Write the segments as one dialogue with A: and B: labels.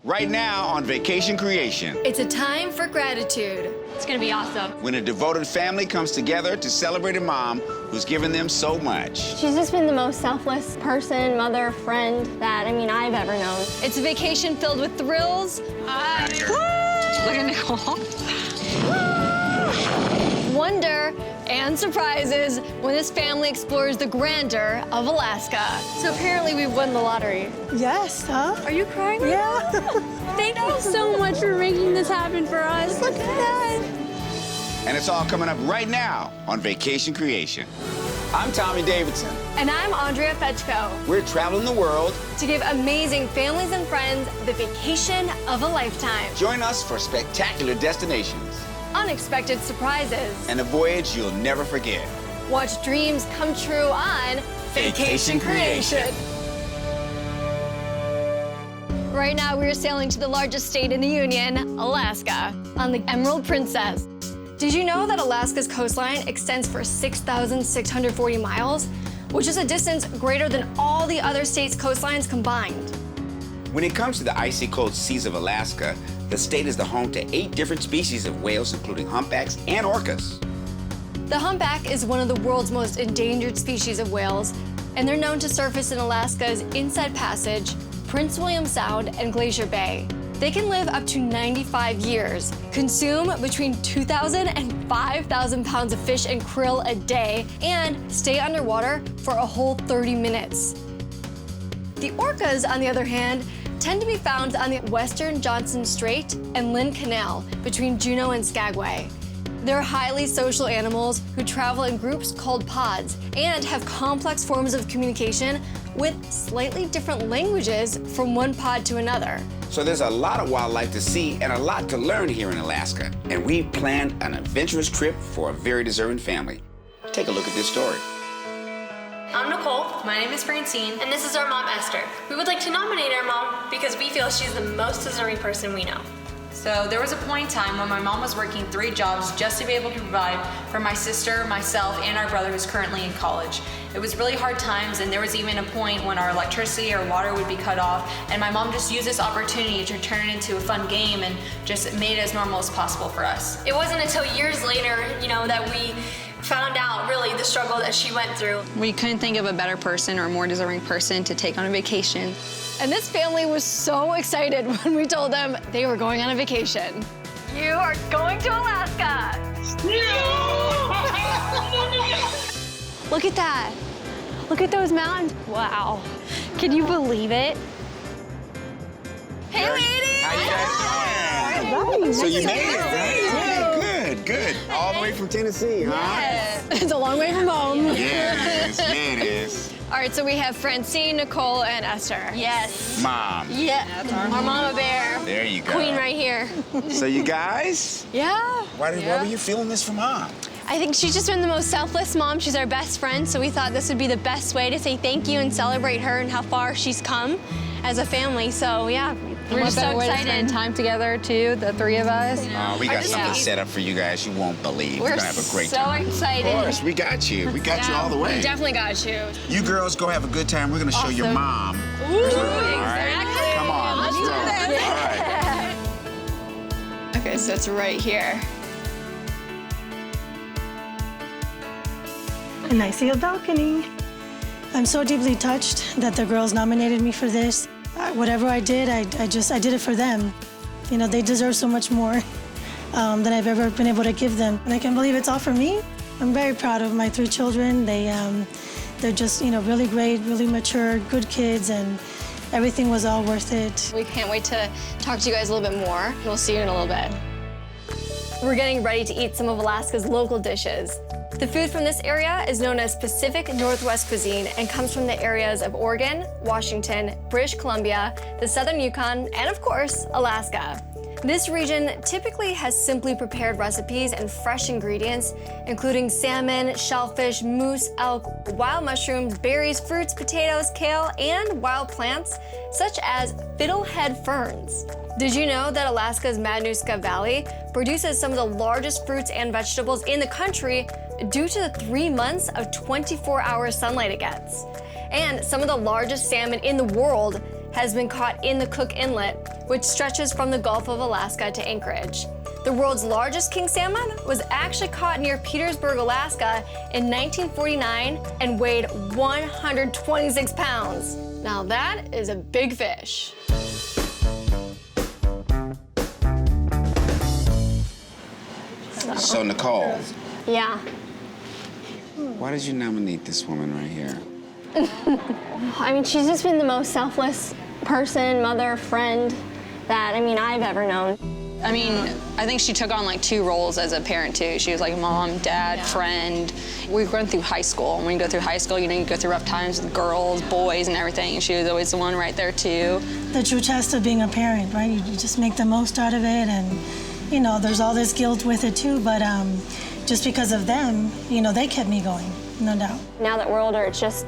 A: Right now on Vacation Creation.
B: It's a time for gratitude.
C: It's gonna be awesome.
A: When a devoted family comes together to celebrate a mom who's given them so much.
D: She's just been the most selfless person, mother, friend that, I've ever known.
B: It's a vacation filled with thrills.
C: Look at Nicole.
B: Wonder and surprises when this family explores the grandeur of Alaska. So apparently we've won the lottery.
E: Yes, huh?
B: Are you crying right
E: Yeah.
B: now? Thank you so much for making this happen for us. Look at that.
A: And it's all coming up right now on Vacation Creation. I'm Tommy Davidson.
B: And I'm Andrea Feczko.
A: We're traveling the world.
B: To give amazing families and friends the vacation of a lifetime.
A: Join us for spectacular destinations.
B: Unexpected surprises.
A: And a voyage you'll never forget.
B: Watch dreams come true on
A: Vacation Creation.
B: Right now, we're sailing to the largest state in the Union, Alaska, on the Emerald Princess. Did you know that Alaska's coastline extends for 6,640 miles, which is a distance greater than all the other states' coastlines combined?
A: When it comes to the icy cold seas of Alaska, the state is the home to 8 different species of whales, including humpbacks and orcas.
B: The humpback is one of the world's most endangered species of whales, and they're known to surface in Alaska's Inside Passage, Prince William Sound, and Glacier Bay. They can live up to 95 years, consume between 2,000 and 5,000 pounds of fish and krill a day, and stay underwater for a whole 30 minutes. The orcas, on the other hand, tend to be found on the western Johnson Strait and Lynn Canal between Juneau and Skagway. They're highly social animals who travel in groups called pods and have complex forms of communication with slightly different languages from one pod to another.
A: So there's a lot of wildlife to see and a lot to learn here in Alaska. And we've planned an adventurous trip for a very deserving family. Take a look at this story.
F: I'm Nicole.
C: My name is Francine.
F: And this is our mom, Esther. We would like to nominate our mom because we feel she's the most deserving person we know.
C: So there was a point in time when my mom was working 3 jobs just to be able to provide for my sister, myself, and our brother who's currently in college. It was really hard times, and there was even a point when our electricity or water would be cut off, and my mom just used this opportunity to turn it into a fun game and just made it as normal as possible for us.
F: It wasn't until years later, that we found out really the struggle that she went through.
G: We couldn't think of a better person or a more deserving person to take on a vacation.
B: And this family was so excited when we told them they were going on a vacation. You are going to Alaska!
D: Look at that. Look at those mountains. Wow. Can you believe it?
B: Hey, ladies!
A: How you guys doing? So you made it, right? Yeah, good. All the way from Tennessee, huh?
B: Yes. It's a long way from home.
A: Yes, it is.
B: All right, so we have Francine, Nicole, and Esther.
F: Yes.
A: Mom.
F: Yeah. Our mama bear.
A: There you go.
F: Queen right here.
A: So you guys,
B: Yeah.
A: why were you feeling this for Mom?
D: I think she's just been the most selfless mom. She's our best friend, so we thought this would be the best way to say thank you and celebrate her and how far she's come as a family. So yeah, we're just so
G: Way to
D: excited.
G: spend time together too, the 3 of us.
A: We got something set up for you guys you won't believe. You're
D: We're
A: gonna have a great
D: so
A: time.
D: excited.
A: Of course, we got you. We got you all the way.
B: We definitely got you.
A: You girls go have a good time. We're gonna show your mom.
B: Ooh,
A: All right? Come on, let's go. All right.
B: Okay, so it's right here.
E: And I see a balcony. I'm so deeply touched that the girls nominated me for this. Whatever I did, I did it for them. They deserve so much more than I've ever been able to give them. And I can't believe it's all for me. I'm very proud of my 3 children. They're just, really great, really mature, good kids, and everything was all worth it.
B: We can't wait to talk to you guys a little bit more. We'll see you in a little bit. We're getting ready to eat some of Alaska's local dishes. The food from this area is known as Pacific Northwest cuisine and comes from the areas of Oregon, Washington, British Columbia, the southern Yukon, and of course, Alaska. This region typically has simply prepared recipes and fresh ingredients, including salmon, shellfish, moose, elk, wild mushrooms, berries, fruits, potatoes, kale, and wild plants, such as fiddlehead ferns. Did you know that Alaska's Matanuska Valley produces some of the largest fruits and vegetables in the country due to the 3 months of 24-hour sunlight it gets? And some of the largest salmon in the world has been caught in the Cook Inlet, which stretches from the Gulf of Alaska to Anchorage. The world's largest king salmon was actually caught near Petersburg, Alaska in 1949 and weighed 126 pounds. Now that is a big fish.
A: So, Nicole,
D: Yeah.
A: why did you nominate this woman right here?
D: I mean, she's just been the most selfless person, mother, friend that, I mean, I've ever known.
G: I mean, I think she took on like 2 roles as a parent too. She was like mom, dad, friend. We've gone through high school. And when you go through high school, you know, you go through rough times with girls, boys, and everything. And she was always the one right there too.
E: The true test of being a parent, right? You just make the most out of it, and you know, there's all this guilt with it too, but just because of them, you know, they kept me going, no doubt.
D: Now that we're older, it's just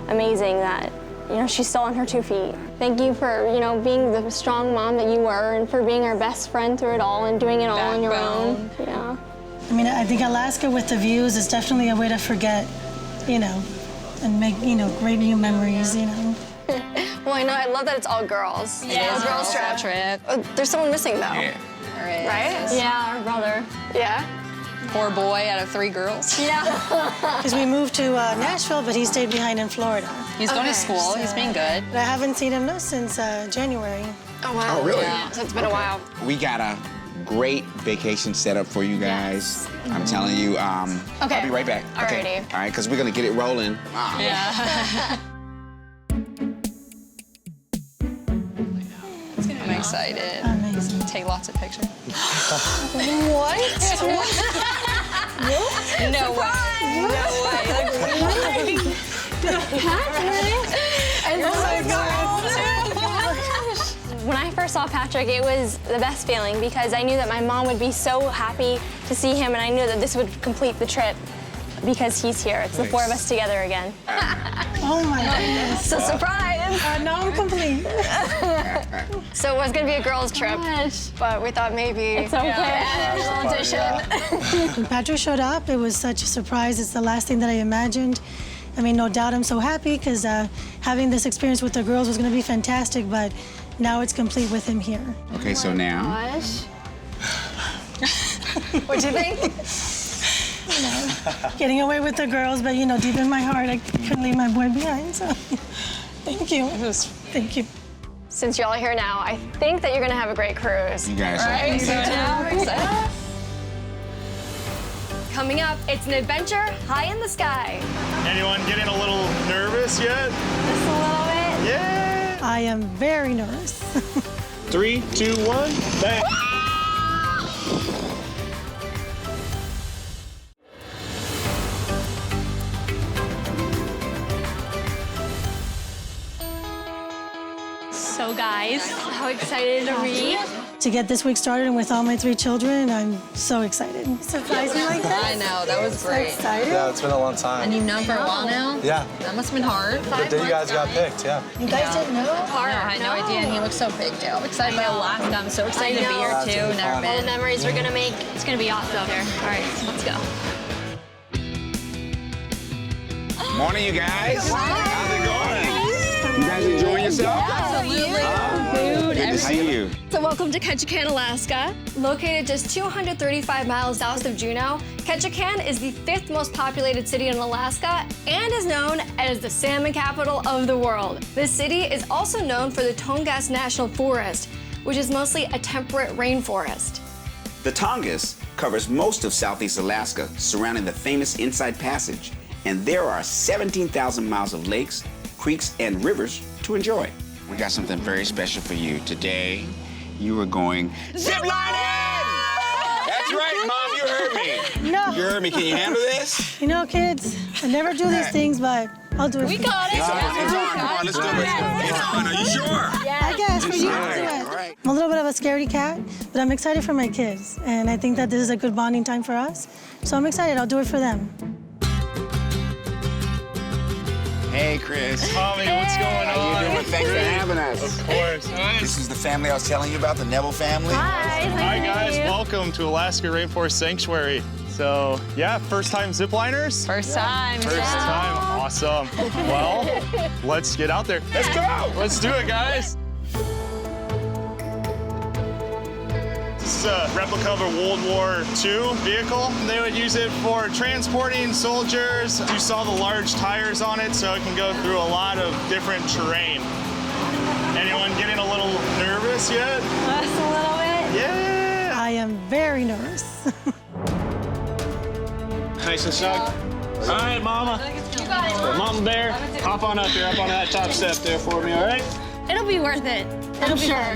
D: amazing that, you know, she's still on her 2 feet. Thank you for, you know, being the strong mom that you were and for being our best friend through it all and doing it all on your own. Yeah.
E: I mean, I think Alaska with the views is definitely a way to forget, you know, and make, you know, great new memories, you know.
B: Well, I love that it's all girls.
G: Yeah,
B: It's a girls' trip. There's someone missing, though.
A: Yeah.
B: Right?
D: Yeah, our brother.
B: Yeah?
G: Poor boy out of 3 girls.
B: Yeah.
E: Because we moved to Nashville, but he stayed behind in Florida.
G: He's going to school. He's been good.
E: But I haven't seen him since January.
B: Oh, wow.
A: Oh, really?
B: Yeah. So it's been a while.
A: We got a great vacation set up for you guys. I'm telling you, I'll be right back. Okay.
B: Alrighty.
A: All right, because we're going to get it rolling.
G: Yeah. I'm excited.
E: Amazing.
G: Take lots of pictures.
B: What?
G: No way. No way.
D: When I first saw Patrick, it was the best feeling because I knew that my mom would be so happy to see him, and I knew that this would complete the trip because he's here. It's the 4 of us together again.
E: Oh my goodness.
B: So surprise!
E: Now I'm complete.
B: So it was gonna be a girls' trip, but we thought maybe
D: It's okay.
B: add a little addition.
E: When Patrick showed up, it was such a surprise. It's the last thing that I imagined. I mean, no doubt I'm so happy because having this experience with the girls was going to be fantastic, but now it's complete with him here.
A: Okay, so now.
B: Gosh. What'd you think?
E: Getting away with the girls, but you know, deep in my heart, I couldn't leave my boy behind, so thank you. Thank you.
B: Since you're all here now, I think that you're gonna have a great cruise.
A: You guys
B: Right?
A: are.
B: So now we're excited. Coming up, it's an adventure high in the sky.
H: Anyone getting a little nervous yet?
B: Just a little bit.
H: Yeah.
E: I am very nervous.
H: 3, 2, 1, bang.
F: So guys, how excited are we?
E: To get this week started and with all my 3 children, I'm so excited. Surprise me like that?
G: I know, that was great.
E: Excited?
I: Yeah, it's been a long time.
G: And you've known for a while now?
I: Yeah.
G: That must have been hard.
I: The day you guys got picked, yeah.
E: You guys didn't know?
G: Hard. I had no idea, and he looked so big, too. I'm excited about Alaska. I'm so excited to be here, too.
I: That's
G: Never
I: fun.
F: All the
G: been.
F: memories we're gonna make, it's gonna be awesome here. All right, let's go.
A: Morning, you guys. How's it going? You guys enjoying yourself?
G: Absolutely.
A: Good to see you.
B: So welcome to Ketchikan, Alaska. Located just 235 miles south of Juneau, Ketchikan is the 5th most populated city in Alaska and is known as the salmon capital of the world. This city is also known for the Tongass National Forest, which is mostly a temperate rainforest.
A: The Tongass covers most of southeast Alaska, surrounding the famous Inside Passage, and there are 17,000 miles of lakes, creeks, and rivers to enjoy. We got something very special for you. Today, you are going ziplining! That's right, Mom, you heard me.
E: No.
A: You heard me. Can you handle this?
E: You know, kids, I never do these things, but I'll do it. We got
A: It's on. Come on, let's do it. It's on. Are you sure?
E: I guess for you to do
A: All
E: it.
A: right.
E: I'm a little bit of a scaredy cat, but I'm excited for my kids, and I think that this is a good bonding time for us. So I'm excited. I'll do it for them.
A: Hey, Chris.
H: Tommy, what's going
A: How
H: on?
A: you doing? Thanks for having us.
H: Of course.
A: This is the family I was telling you about, the Neville family.
H: Hi, guys. Welcome to Alaska Rainforest Sanctuary. So, yeah, first time zipliners?
G: First time.
H: First time. Awesome. Well, let's get out there.
A: Let's go.
H: Let's do it, guys. It's a replica of a World War II vehicle. They would use it for transporting soldiers. You saw the large tires on it, so it can go through a lot of different terrain. Anyone getting a little nervous yet?
F: Just a little bit.
H: Yeah!
E: I am very nervous.
J: Nice and snug. All right, Mama.
F: You got it, Mom.
J: Mama Bear, hop on up here, up on that top step there for me, all right?
F: It'll be worth it. I'm sure.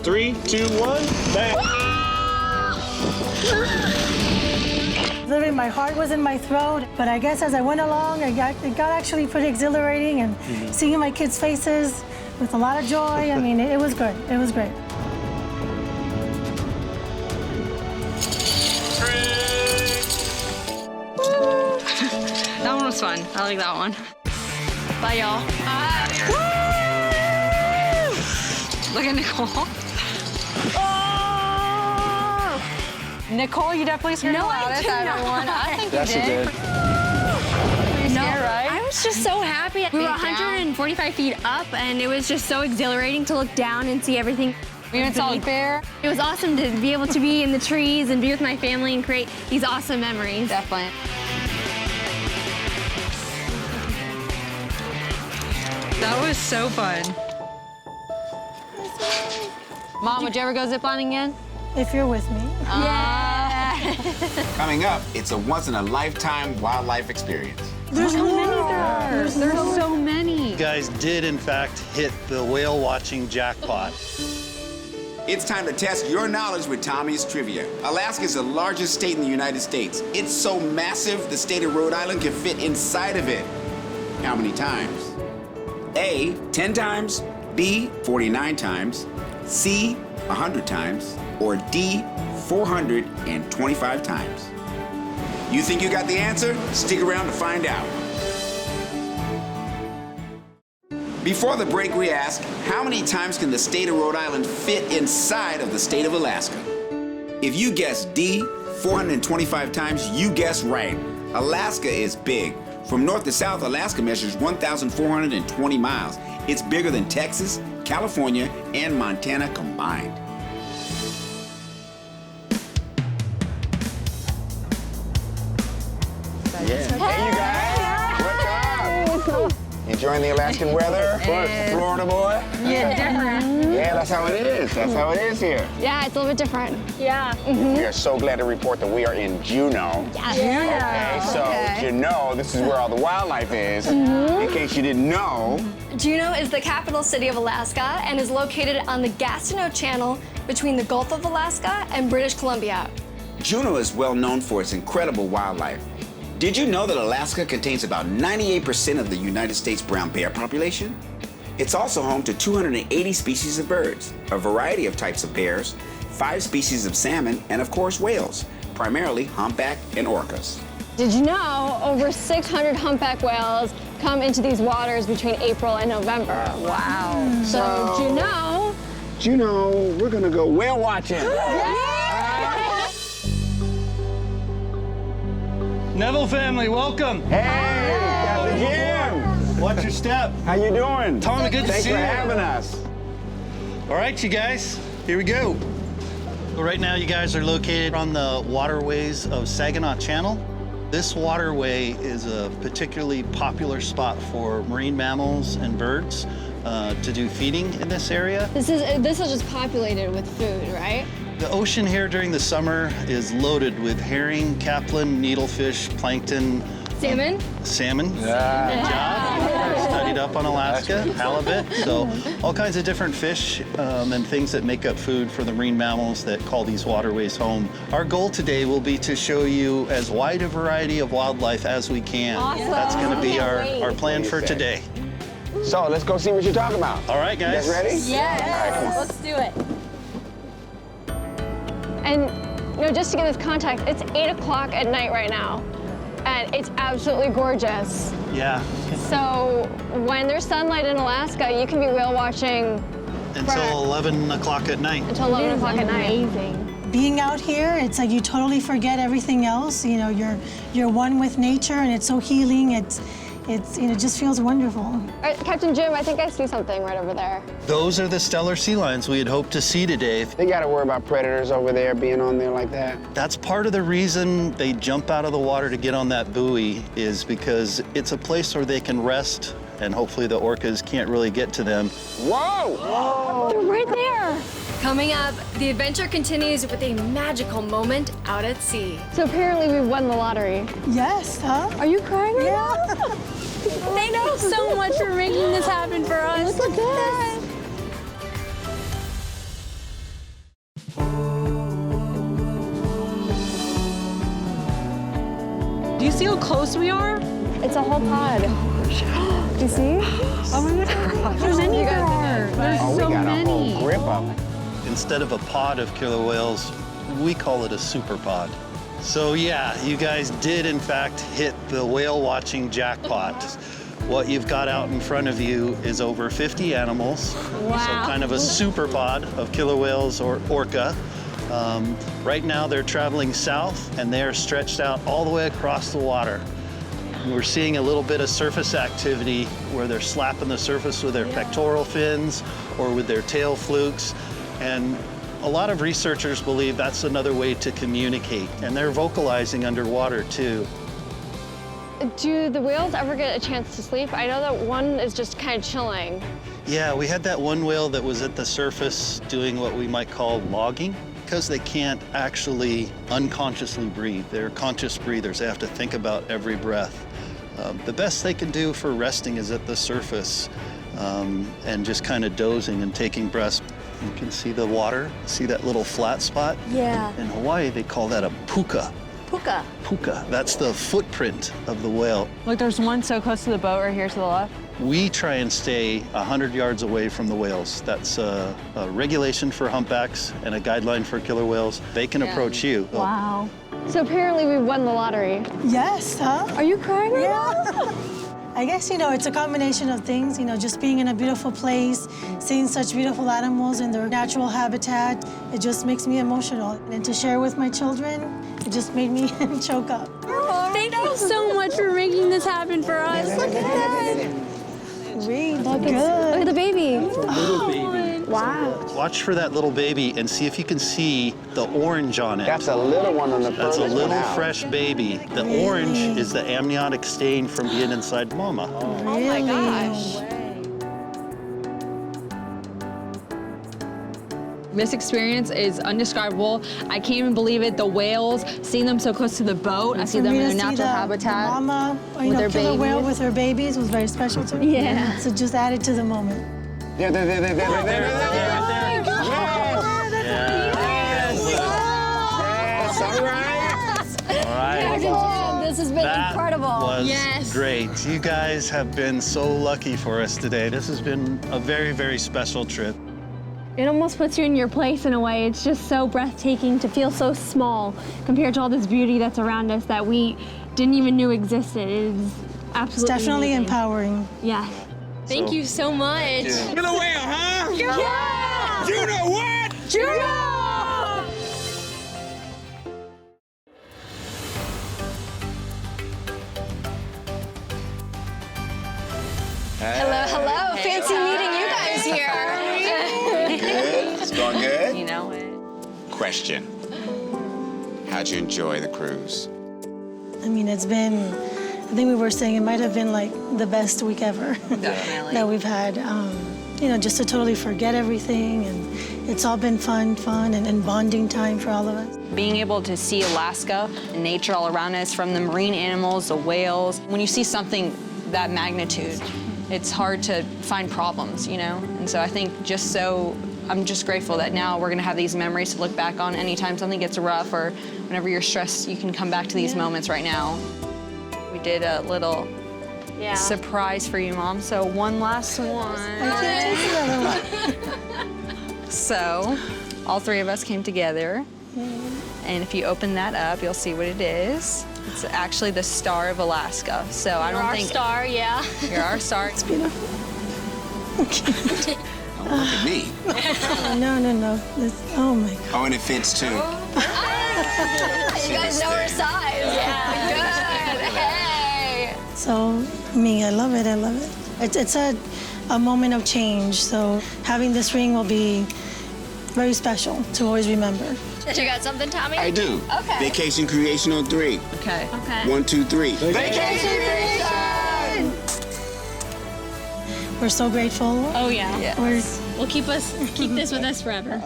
J: 3, 2, 1, bang.
E: Literally, my heart was in my throat, but I guess as I went along, it got actually pretty exhilarating, and seeing my kids' faces with a lot of joy, I mean, it was good. It was great.
G: That one was fun. I like that one. Bye, y'all. Look at Nicole. Nicole, you definitely screamed the loudest out of everyone. I think
I: Yes, you did.
G: right?
F: I was just so happy. We were 145 feet up, and it was just so exhilarating to look down and see everything.
G: We even saw a bear.
F: It was awesome to be able to be in the trees and be with my family and create these awesome memories.
G: Definitely. That was so fun. Mom, would you ever go ziplining again?
E: If you're with me.
A: Coming up, it's a once-in-a-lifetime wildlife experience.
E: There's more.
G: There's so many.
K: You guys did, in fact, hit the whale watching jackpot.
A: It's time to test your knowledge with Tommy's Trivia. Alaska is the largest state in the United States. It's so massive, the state of Rhode Island can fit inside of it. How many times? A, 10 times, B, 49 times, C, 100 times, or D, 425 times. You think you got the answer? Stick around to find out. Before the break, we asked, how many times can the state of Rhode Island fit inside of the state of Alaska? If you guessed D, 425 times, you guessed right. Alaska is big. From north to south, Alaska measures 1,420 miles. It's bigger than Texas, California, and Montana combined. Yeah. Hey, you guys. What's up? Enjoying the Alaskan weather? Florida boy?
F: Yeah, different.
A: Yeah, that's how it is. That's how it is here.
F: Yeah, it's a little bit different. Yeah.
A: We are so glad to report that we are in Juneau. Okay, so Juneau, this is where all the wildlife is. In case you didn't know.
B: Juneau is the capital city of Alaska and is located on the Gastineau Channel between the Gulf of Alaska and British Columbia.
A: Juneau is well known for its incredible wildlife. Did you know that Alaska contains about 98% of the United States brown bear population? It's also home to 280 species of birds, a variety of types of bears, 5 species of salmon, and of course whales, primarily humpback and orcas.
B: Did you know over 600 humpback whales come into these waters between April and November?
G: Wow.
B: So Juneau.
A: Juneau, we're gonna go whale watching.
K: Neville family, welcome.
A: Hey, Captain Jim.
K: Watch your step.
A: How you doing?
K: Tommy, good to
A: Thanks
K: see
A: for
K: you.
A: having us.
K: All right, you guys, here we go. So right now, you guys are located on the waterways of Saginaw Channel. This waterway is a particularly popular spot for marine mammals and birds to do feeding in this area.
B: This is just populated with food, right?
K: The ocean here during the summer is loaded with herring, caplin, needlefish, plankton.
B: Salmon?
K: Salmon. Yeah. Good job. Studied up on Alaska, halibut. So all kinds of different fish and things that make up food for the marine mammals that call these waterways home. Our goal today will be to show you as wide a variety of wildlife as we can.
B: Awesome.
K: That's going to be our plan for today.
A: So let's go see what you're talking about.
K: All right, guys.
A: You guys ready?
B: Yes.
A: All right, come on.
F: Let's do it.
B: And just to give this context, it's 8 o'clock at night right now, and it's absolutely gorgeous.
K: Yeah.
B: So when there's sunlight in Alaska, you can be whale watching
K: Until 11 o'clock at night.
B: until 11 o'clock at night.
F: Amazing.
E: Being out here, it's like you totally forget everything else. You know, you're one with nature, and it's so healing. It's, you know, just feels wonderful.
D: All right, Captain Jim, I think I see something right over there.
K: Those are the stellar sea lions we had hoped to see today.
A: They got to worry about predators over there being on there like that.
K: That's part of the reason they jump out of the water to get on that buoy, is because it's a place where they can rest, and hopefully the orcas can't really get to them.
A: Whoa!
D: Whoa. They're right there.
B: Coming up, the adventure continues with a magical moment out at sea.
D: So apparently we won the lottery.
E: Yes, huh?
D: Are you crying right
E: Yeah.
D: now? Thank you so much for making this happen for us.
E: Look at this.
G: Do you see how close we are?
D: It's a whole pod. Do you see?
G: Oh my God. There's any there. There's
A: Oh,
G: so
A: we got
G: many.
A: a whole grip of them.
K: Instead of a pod of killer whales, we call it a super pod. So yeah, you guys did in fact hit the whale watching jackpot. What you've got out in front of you is over 50 animals.
D: Wow.
K: So kind of a super pod of killer whales or orca. Right now they're traveling south and they are stretched out all the way across the water. We're seeing a little bit of surface activity where they're slapping the surface with their pectoral fins or with their tail flukes. And a lot of researchers believe that's another way to communicate. And they're vocalizing underwater too.
D: Do the whales ever get a chance to sleep? I know that one is just kind of chilling.
K: Yeah, we had that one whale that was at the surface doing what we might call logging. Because they can't actually unconsciously breathe. They're conscious breathers. They have to think about every breath. The best they can do for resting is at the surface and just kind of dozing and taking breaths. You can see the water, see that little flat spot?
D: Yeah.
K: In Hawaii, they call that a puka.
D: Puka.
K: Puka, that's the footprint of the whale.
G: Look, there's one so close to the boat right here to the left.
K: We try and stay 100 yards away from the whales. That's a regulation for humpbacks and a guideline for killer whales. They can approach you.
D: Wow. So apparently we won the lottery.
E: Yes, huh?
D: Are you crying right
E: Yeah.
D: now?
E: I guess, you know, it's a combination of things, you know, just being in a beautiful place, seeing such beautiful animals in their natural habitat, it just makes me emotional. And to share with my children, it just made me choke up.
D: Oh, thank you so much for making this happen for us. Look at that.
E: Read,
D: Look
E: good.
D: at the baby.
K: Little baby.
D: Wow.
K: Watch for that little baby and see if you can see the orange on it.
A: That's a little one on the
K: That's a
A: furthest one
K: little
A: out.
K: fresh baby. The orange is the amniotic stain from being inside mama.
E: Oh my gosh.
G: This experience is indescribable. I can't even believe it. The whales, seeing them so close to the boat, I see them in their natural habitat.
E: Mama,
G: with
E: you know,
G: their
E: killer whale
G: babies.
E: with her babies was very special to me.
D: Yeah.
E: So just added to the moment.
A: There. Yes, all right.
K: All right.
B: This has been
K: That
B: incredible.
K: was great. You guys have been so lucky for us today. This has been a very, very special trip.
D: It almost puts you in your place in a way. It's just so breathtaking to feel so small compared to all this beauty that's around us that we didn't even know existed. It is absolutely
E: It's definitely
D: amazing.
E: empowering.
D: Yeah. Thank you so much.
A: Killer whale, huh?
D: Yeah!
A: You know what?
D: Juno!
B: Hello. Fancy meeting you guys here.
A: Good. It's going good.
G: You know it.
A: Question. How'd you enjoy the cruise?
E: I mean, it's been, I think we were saying it might have been like the best week ever that we've had. You know, just to totally forget everything, and it's all been fun and bonding time for all of us.
G: Being able to see Alaska and nature all around us, from the marine animals, the whales. When you see something that magnitude, it's hard to find problems, you know? And so I think I'm just grateful that now we're gonna have these memories to look back on anytime something gets rough or whenever you're stressed, you can come back to these moments right now. We did a little surprise for you, Mom. So one last one.
E: I can't take another one.
G: So all three of us came together. And if you open that up, you'll see what it is. It's actually the Star of Alaska. So I don't think
B: Star, yeah.
G: you're our star.
E: It's beautiful. Okay.
A: Don't look at me.
E: No. Oh my God.
A: Oh, and it fits too.
B: You guys know her size. Yeah. Good. Hey.
E: So, I love it, I love it. It's a moment of change, so having this ring will be very special to always remember.
B: You got something, Tommy?
A: I do.
B: Okay.
A: Vacation creation on 3.
B: Okay.
A: 1, 2, 3.
B: Vacation creation!
E: We're so grateful.
F: Oh yeah.
E: We're
F: We'll keep this with us forever.